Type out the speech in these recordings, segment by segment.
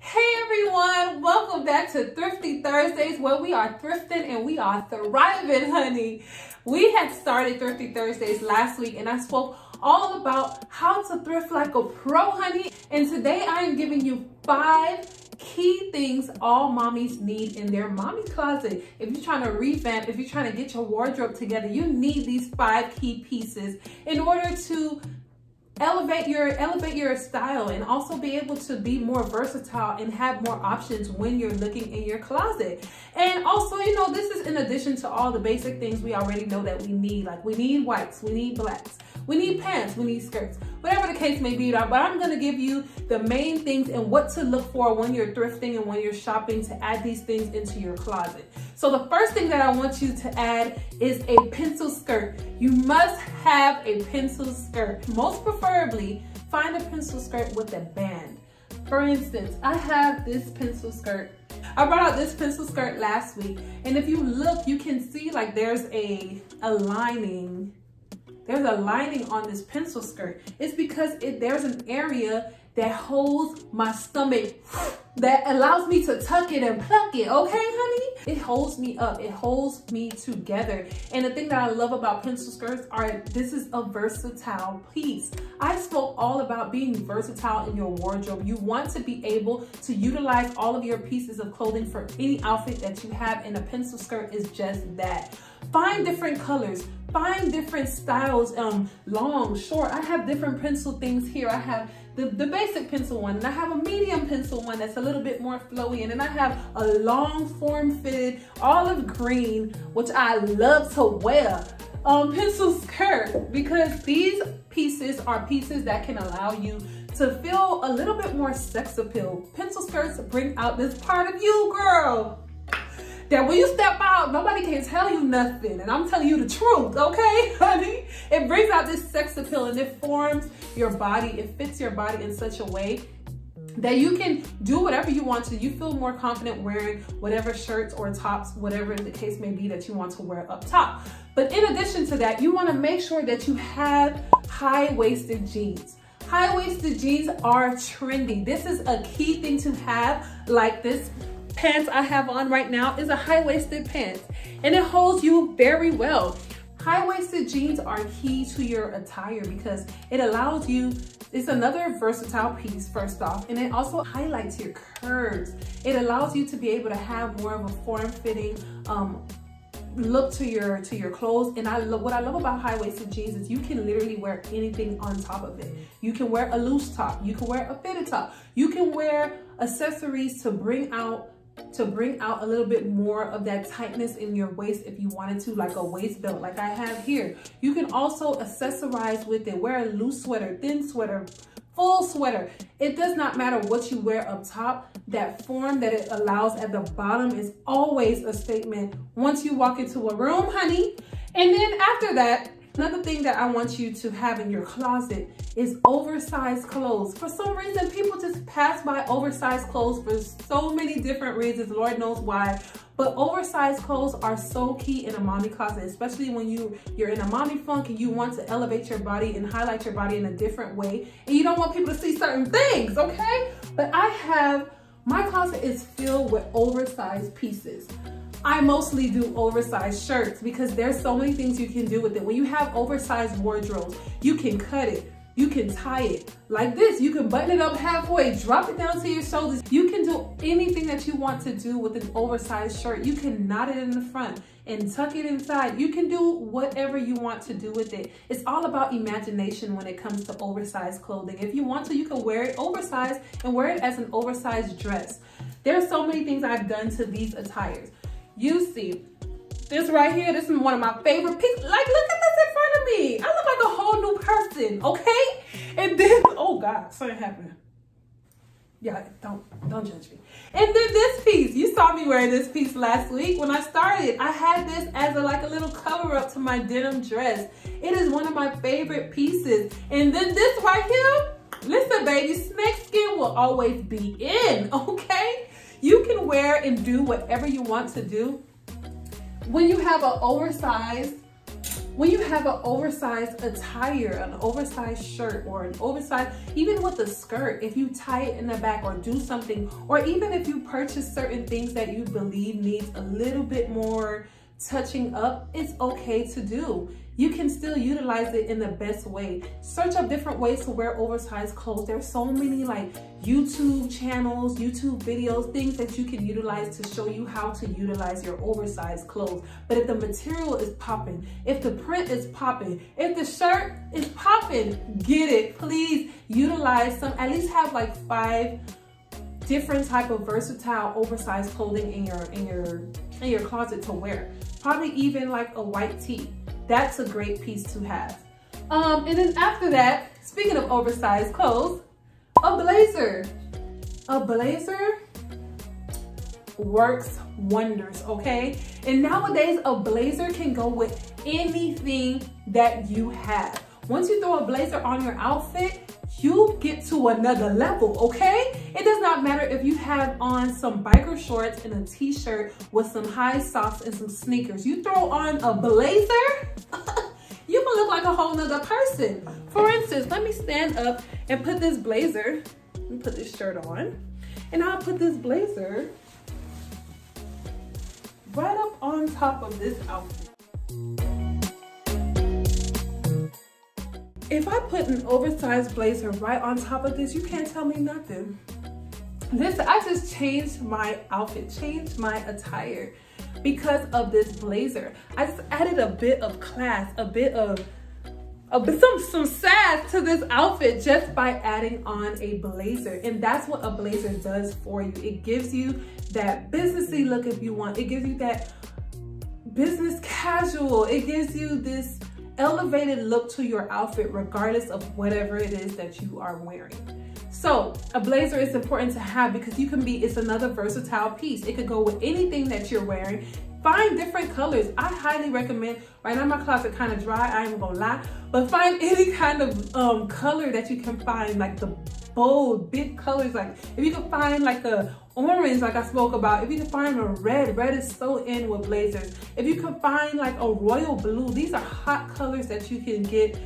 Hey everyone, welcome back to Thrifty Thursdays, where we are thrifting and we are thriving, honey. We had started Thrifty Thursdays last week and I spoke all about how to thrift like a pro, honey. And today I am giving you 5 key things all mommies need in their mommy closet. If you're trying to revamp, if you're trying to get your wardrobe together, you need these 5 key pieces in order to elevate your style and also be able to be more versatile and have more options when you're looking in your closet. And also, you know, this is in addition to all the basic things we already know that we need. Like we need whites, we need blacks, we need pants, we need skirts, whatever the case may be. But I'm going to give you the main things and what to look for when you're thrifting and when you're shopping to add these things into your closet. So the first thing that I want you to add is a pencil skirt. You must have a pencil skirt. Most preferably, find a pencil skirt with a band. For instance, I have this pencil skirt. I brought out this pencil skirt last week, and if you look, you can see like there's a lining. There's a lining on this pencil skirt. It's because there's an area that holds my stomach that allows me to tuck it and pluck it, okay, honey? It holds me up, it holds me together. And the thing that I love about pencil skirts are this is a versatile piece. I spoke all about being versatile in your wardrobe. You want to be able to utilize all of your pieces of clothing for any outfit that you have, and a pencil skirt is just that. Find different colors, find different styles, long, short. I have different pencil things here. I have the basic pencil one, and I have a medium pencil one that's a little bit more flowy, and then I have a long form-fitted olive green, which I love to wear, pencil skirt, because these pieces are pieces that can allow you to feel a little bit more sex appeal. Pencil skirts bring out this part of you, girl, that when you step out, nobody can tell you nothing. And I'm telling you the truth, okay, honey? It brings out this sex appeal and it forms your body. It fits your body in such a way that you can do whatever you want to. You feel more confident wearing whatever shirts or tops, whatever the case may be that you want to wear up top. But in addition to that, you want to make sure that you have high-waisted jeans. High-waisted jeans are trendy. This is a key thing to have. Like this pants I have on right now is a high-waisted pants, and it holds you very well. High-waisted jeans are key to your attire because it allows you, it's another versatile piece first off, and it also highlights your curves. It allows you to be able to have more of a form-fitting look to your clothes. And what I love about high-waisted jeans is you can literally wear anything on top of it. You can wear a loose top, you can wear a fitted top, you can wear accessories to bring out a little bit more of that tightness in your waist if you wanted to, like a waist belt like I have here. You can also accessorize with it. Wear a loose sweater, thin sweater, full sweater. It does not matter what you wear up top. That form that it allows at the bottom is always a statement once you walk into a room, honey. And then after that, another thing that I want you to have in your closet is oversized clothes. For some reason, people just pass by oversized clothes for so many different reasons, Lord knows why. But oversized clothes are so key in a mommy closet, especially when you're in a mommy funk and you want to elevate your body and highlight your body in a different way. And you don't want people to see certain things, okay? But my closet is filled with oversized pieces. I mostly do oversized shirts because there's so many things you can do with it. When you have oversized wardrobes, you can cut it, you can tie it like this, you can button it up halfway, drop it down to your shoulders. You can do anything that you want to do with an oversized shirt. You can knot it in the front and tuck it inside. You can do whatever you want to do with it. It's all about imagination when it comes to oversized clothing. If you want to, you can wear it oversized and wear it as an oversized dress. There's so many things I've done to these attires. You see, this right here, this is one of my favorite pieces. Like, look at this in front of me. I look like a whole new person, okay? And then, oh God, something happened. Yeah, don't judge me. And then this piece, you saw me wearing this piece last week when I started. I had this as like a little cover up to my denim dress. It is one of my favorite pieces. And then this right here, listen baby, snake skin will always be in, okay? You can wear and do whatever you want to do. When you have an oversized when you have an oversized attire, an oversized shirt, or an oversized, even with a skirt, if you tie it in the back or do something, or even if you purchase certain things that you believe needs a little bit more touching up, it's okay to do. You can still utilize it in the best way. Search up different ways to wear oversized clothes. There's so many like YouTube channels, YouTube videos, things that you can utilize to show you how to utilize your oversized clothes. But if the material is popping, if the print is popping, if the shirt is popping, get it. Please utilize some, at least have like 5 different type of versatile oversized clothing in your closet to wear. Probably even like a white tee. That's a great piece to have. And then after that, speaking of oversized clothes, a blazer. A blazer works wonders, okay? And nowadays, a blazer can go with anything that you have. Once you throw a blazer on your outfit, you get to another level, okay? It does not matter if you have on some biker shorts and a t-shirt with some high socks and some sneakers. You throw on a blazer, you can look like a whole nother person. For instance, let me stand up and put this blazer, let me put this shirt on, and I'll put this blazer right up on top of this outfit. If I put an oversized blazer right on top of this, you can't tell me nothing. I just changed my outfit, changed my attire because of this blazer. I just added a bit of class, a bit of some sass to this outfit just by adding on a blazer. And that's what a blazer does for you. It gives you that businessy look if you want. It gives you that business casual. It gives you this elevated look to your outfit regardless of whatever it is that you are wearing. So a blazer is important to have because it's another versatile piece. It could go with anything that you're wearing. Find different colors. I highly recommend, right now my closet kind of dry, I ain't gonna lie, but find any kind of color that you can find, like the bold, big colors. Like if you can find like a orange, like I spoke about, if you can find a red is so in with blazers. If you can find like a royal blue, these are hot colors that you can get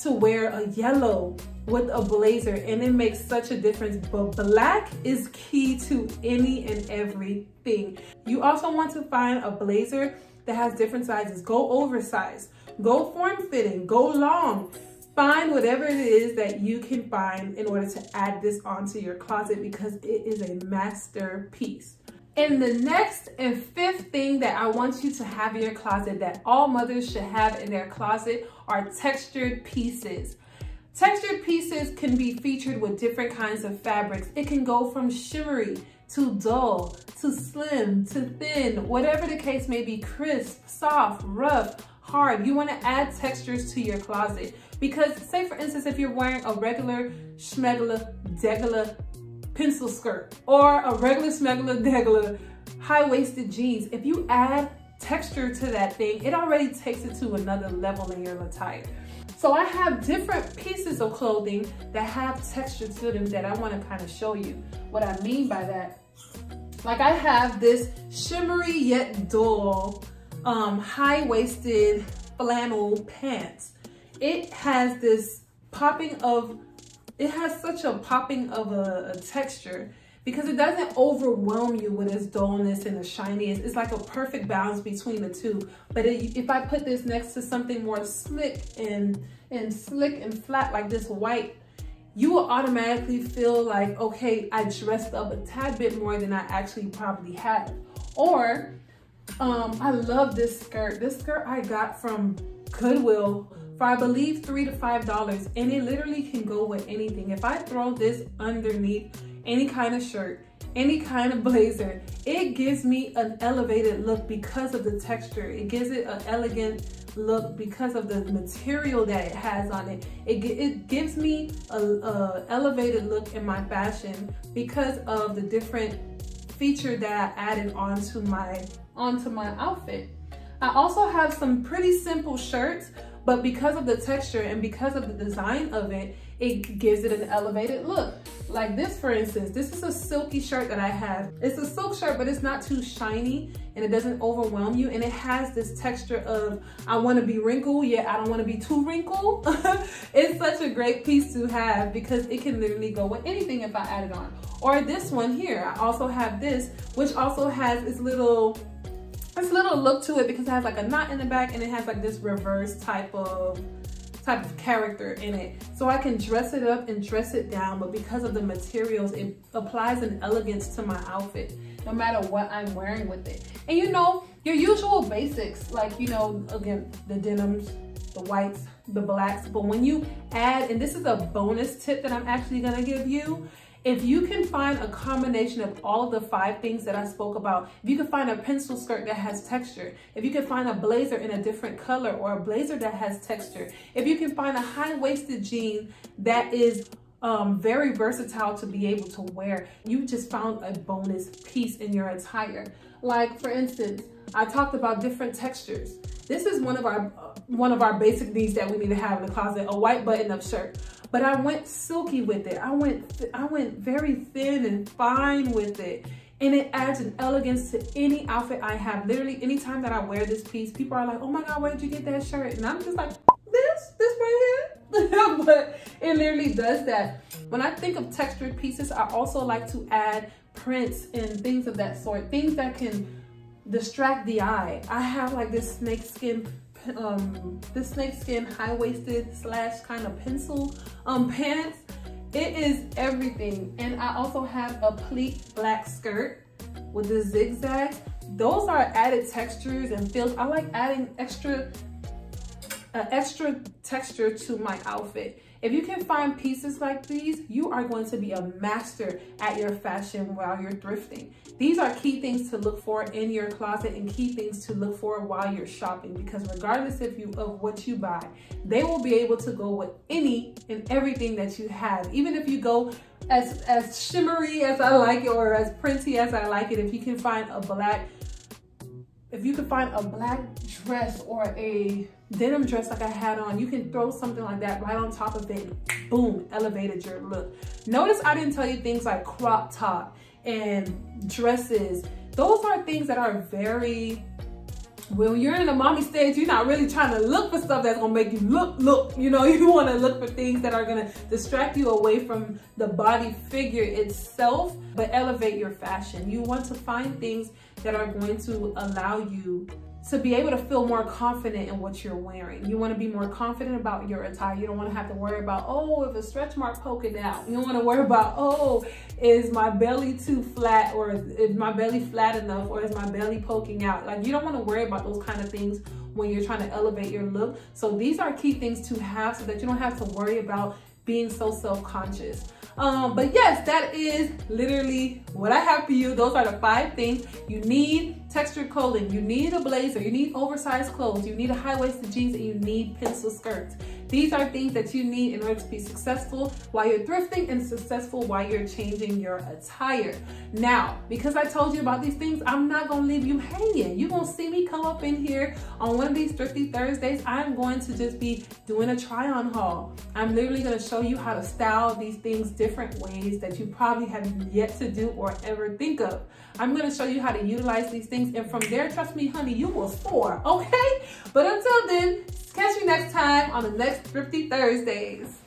to wear a yellow with a blazer, and it makes such a difference. But black is key to any and everything. You also want to find a blazer that has different sizes. Go oversized, go form-fitting, go long. Find whatever it is that you can find in order to add this onto your closet because it is a masterpiece. And the next and 5th thing that I want you to have in your closet that all mothers should have in their closet are textured pieces. Textured pieces can be featured with different kinds of fabrics. It can go from shimmery to dull, to slim, to thin, whatever the case may be, crisp, soft, rough, hard. You want to add textures to your closet because, say for instance, if you're wearing a regular schmegula degular pencil skirt or a regular schmegula degular high-waisted jeans, if you add texture to that thing, it already takes it to another level in your attire. So I have different pieces of clothing that have texture to them that I want to kind of show you what I mean by that. Like I have this shimmery yet dull high-waisted flannel pants. It has this it has such a popping of a texture because it doesn't overwhelm you with its dullness and the shininess. It's like a perfect balance between the two. But if I put this next to something more slick and flat like this white, you will automatically feel like, okay, I dressed up a tad bit more than I actually probably have. Or I love this skirt. This skirt I got from Goodwill for I believe $3 to $5, and it literally can go with anything. If I throw this underneath any kind of shirt, any kind of blazer, it gives me an elevated look because of the texture. It gives it an elegant look because of the material that it has on it. It gives me a elevated look in my fashion because of the different feature that I added onto my outfit. I also have some pretty simple shirts, but because of the texture and because of the design of it, it gives it an elevated look. Like this, for instance, this is a silky shirt that I have. It's a silk shirt, but it's not too shiny and it doesn't overwhelm you. And it has this texture of, I want to be wrinkled, yet I don't want to be too wrinkled. It's such a great piece to have because it can literally go with anything if I add it on. Or this one here, I also have this, which also has this little look to it because it has like a knot in the back and it has like this reverse type of character in it. So I can dress it up and dress it down, but because of the materials, it applies an elegance to my outfit, no matter what I'm wearing with it. And you know, your usual basics, like, you know, again, the denims, the whites, the blacks, but when you add, and this is a bonus tip that I'm actually gonna give you, if you can find a combination of all of the 5 things that I spoke about, if you can find a pencil skirt that has texture, if you can find a blazer in a different color or a blazer that has texture, if you can find a high-waisted jean that is very versatile to be able to wear, you just found a bonus piece in your attire. Like, for instance, I talked about different textures. This is one of our basic needs that we need to have in the closet, a white button-up shirt. But I went silky with it. I went very thin and fine with it. And it adds an elegance to any outfit I have. Literally, anytime that I wear this piece, people are like, oh my God, where did you get that shirt? And I'm just like, this right here. But it literally does that. When I think of textured pieces, I also like to add prints and things of that sort. Things that can distract the eye. I have like this snakeskin high-waisted / kind of pencil pants. It is everything. And I also have a pleat black skirt with the zigzags. Those are added textures and feels. I like adding extra texture to my outfit. If you can find pieces like these, you are going to be a master at your fashion while you're thrifting. These are key things to look for in your closet and key things to look for while you're shopping, because regardless of what you buy, they will be able to go with any and everything that you have. Even if you go as shimmery as I like it or as printy as I like it, if you can find a black dress or a denim dress like I had on, you can throw something like that right on top of it and boom, elevated your look. Notice I didn't tell you things like crop top and dresses. Those are things that are very, when you're in the mommy stage, you're not really trying to look for stuff that's gonna make you look, you know, you wanna look for things that are gonna distract you away from the body figure itself, but elevate your fashion. You want to find things that are going to allow you to be able to feel more confident in what you're wearing. You want to be more confident about your attire. You don't want to have to worry about, oh, if a stretch mark poking out. You don't want to worry about, oh, is my belly too flat, or is my belly flat enough, or is my belly poking out? Like, you don't want to worry about those kind of things when you're trying to elevate your look. So these are key things to have so that you don't have to worry about being so self-conscious. But yes, that is literally what I have for you. Those are the 5 things. You need textured clothing, you need a blazer, you need oversized clothes, you need a high-waisted jeans, and you need pencil skirts. These are things that you need in order to be successful while you're thrifting and successful while you're changing your attire. Now, because I told you about these things, I'm not gonna leave you hanging. You're gonna see me come up in here on one of these Thrifty Thursdays. I'm going to just be doing a try-on haul. I'm literally gonna show you how to style these things different ways that you probably have yet to do or ever think of. I'm gonna show you how to utilize these things, and from there, trust me, honey, you will soar, okay? But until then, catch me next time on the next Thrifty Thursdays.